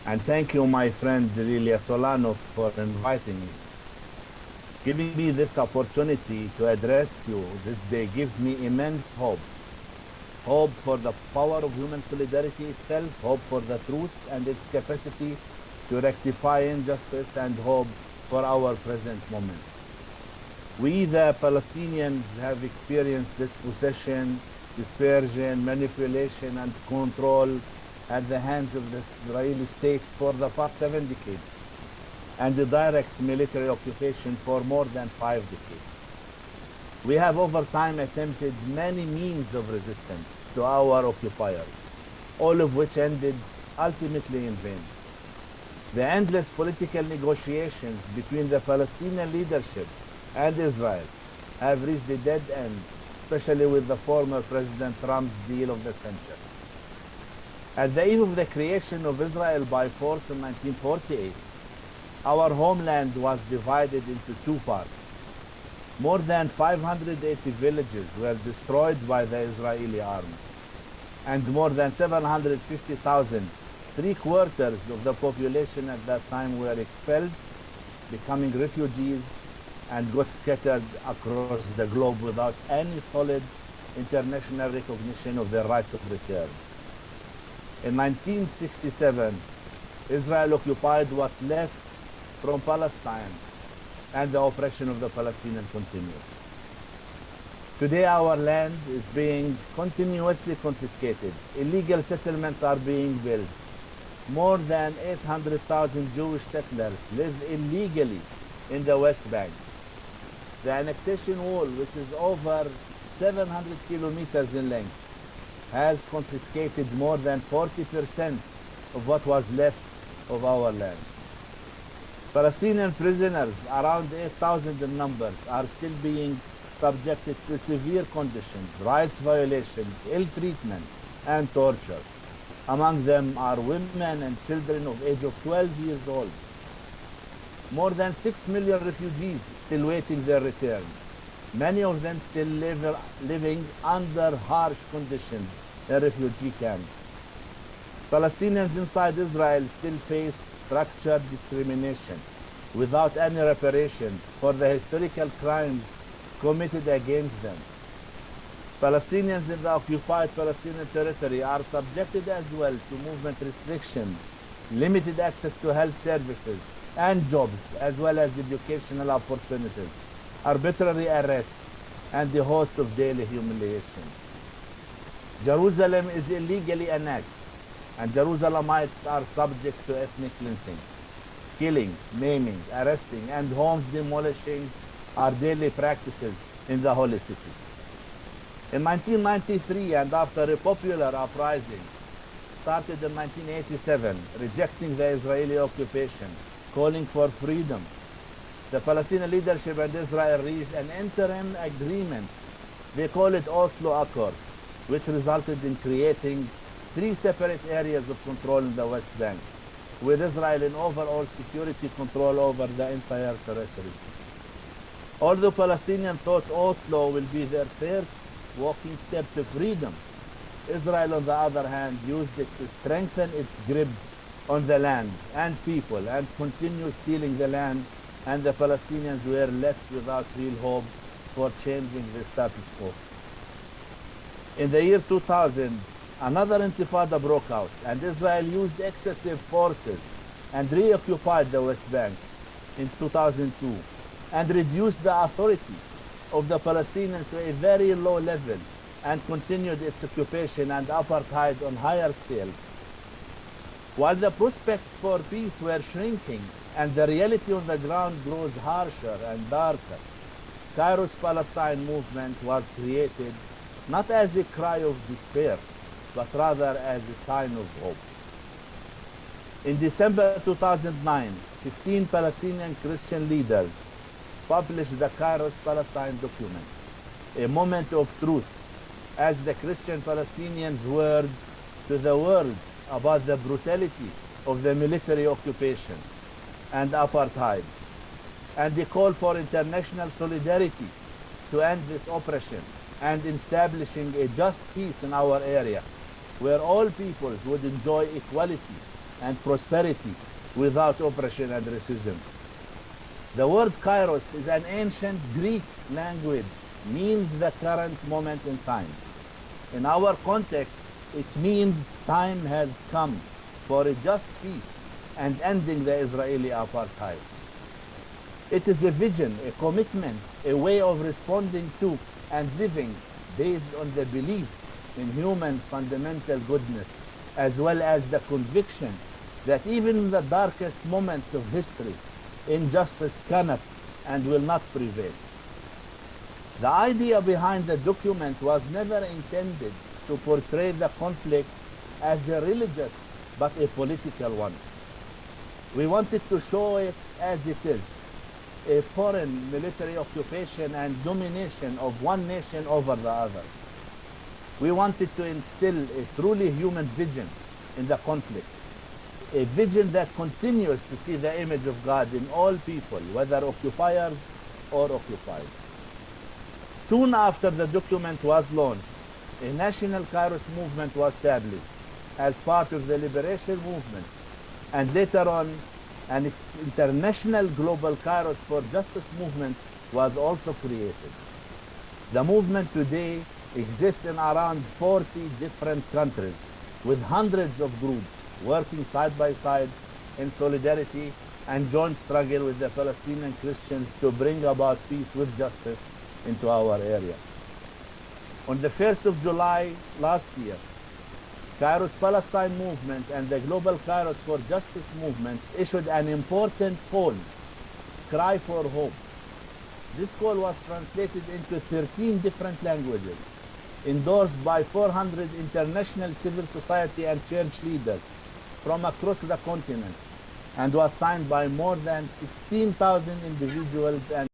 And thank you, my friend Lilia Solano, for inviting me. Giving me this opportunity to address you this day gives me immense hope. Hope for the power of human solidarity itself, hope for the truth and its capacity to rectify injustice, and hope for our present moment. We, the Palestinians, have experienced dispossession, dispersion, manipulation, and control at the hands of the Israeli state for the past 7 decades, and the direct military occupation for more than 5 decades. We have over time attempted many means of resistance to our occupiers, all of which ended ultimately in vain. The endless political negotiations between the Palestinian leadership and Israel have reached a dead end, especially with the former President Trump's deal of the century. At the eve of the creation of Israel by force in 1948, our homeland was divided into two parts. More than 580 villages were destroyed by the Israeli army, and more than 750,000, 3/4 of the population at that time, were expelled, becoming refugees, and got scattered across the globe without any solid international recognition of their rights of return. In 1967, Israel occupied what left from Palestine, and the oppression of the Palestinians continues. Today, our land is being continuously confiscated. Illegal settlements are being built. More than 800,000 Jewish settlers live illegally in the West Bank. The annexation wall, which is over 700 kilometers in length, has confiscated more than 40% of what was left of our land. Palestinian prisoners, around 8,000 in numbers, are still being subjected to severe conditions, rights violations, ill treatment, and torture. Among them are women and children of age of 12 years old. More than 6 million refugees still waiting their return, many of them still living under harsh conditions in refugee camps. Palestinians inside Israel still face structured discrimination without any reparation for the historical crimes committed against them. Palestinians in the occupied Palestinian territory are subjected as well to movement restrictions, limited access to health services and jobs, as well as educational opportunities, arbitrary arrests, and a host of daily humiliations. Jerusalem is illegally annexed, and Jerusalemites are subject to ethnic cleansing. Killing, maiming, arresting, and homes demolishing are daily practices in the holy city. In 1993, and after a popular uprising started in 1987, rejecting the Israeli occupation, calling for freedom, the Palestinian leadership and Israel reached an interim agreement. They call it Oslo Accord, which resulted in creating 3 separate areas of control in the West Bank, with Israel in overall security control over the entire territory. Although Palestinians thought Oslo will be their first walking step to freedom, Israel, on the other hand, used it to strengthen its grip on the land and people, and continue stealing the land, and the Palestinians were left without real hope for changing the status quo. In the year 2000, another intifada broke out, and Israel used excessive forces and reoccupied the West Bank in 2002, and reduced the authority of the Palestinians to a very low level, and continued its occupation and apartheid on higher scales. While the prospects for peace were shrinking and the reality on the ground grows harsher and darker, Cairo's Palestine movement was created not as a cry of despair, but rather as a sign of hope. In December 2009, 15 Palestinian Christian leaders published the Cairo's Palestine document, a moment of truth, as the Christian Palestinians word to the world about the brutality of the military occupation and apartheid, and they call for international solidarity to end this oppression and establishing a just peace in our area, where all peoples would enjoy equality and prosperity without oppression and racism. The word kairos is an ancient Greek language, means the current moment in time. In our context, it means time has come for a just peace and ending the Israeli apartheid. It is a vision, a commitment, a way of responding to and living based on the belief in human fundamental goodness, as well as the conviction that even in the darkest moments of history, injustice cannot and will not prevail. The idea behind the document was never intended to portray the conflict as a religious but a political one. We wanted to show it as it is, a foreign military occupation and domination of one nation over the other. We wanted to instill a truly human vision in the conflict, a vision that continues to see the image of God in all people, whether occupiers or occupied. Soon after the document was launched, a national Kairos movement was established as part of the liberation movements, and later on, an international global Kairos for Justice movement was also created. The movement today exists in around 40 different countries with hundreds of groups working side by side in solidarity and joint struggle with the Palestinian Christians to bring about peace with justice into our area. On the 1st of July last year, Kairos Palestine movement and the Global Kairos for Justice movement issued an important call, Cry for Hope. This call was translated into 13 different languages, endorsed by 400 international civil society and church leaders from across the continent, and was signed by more than 16,000 individuals and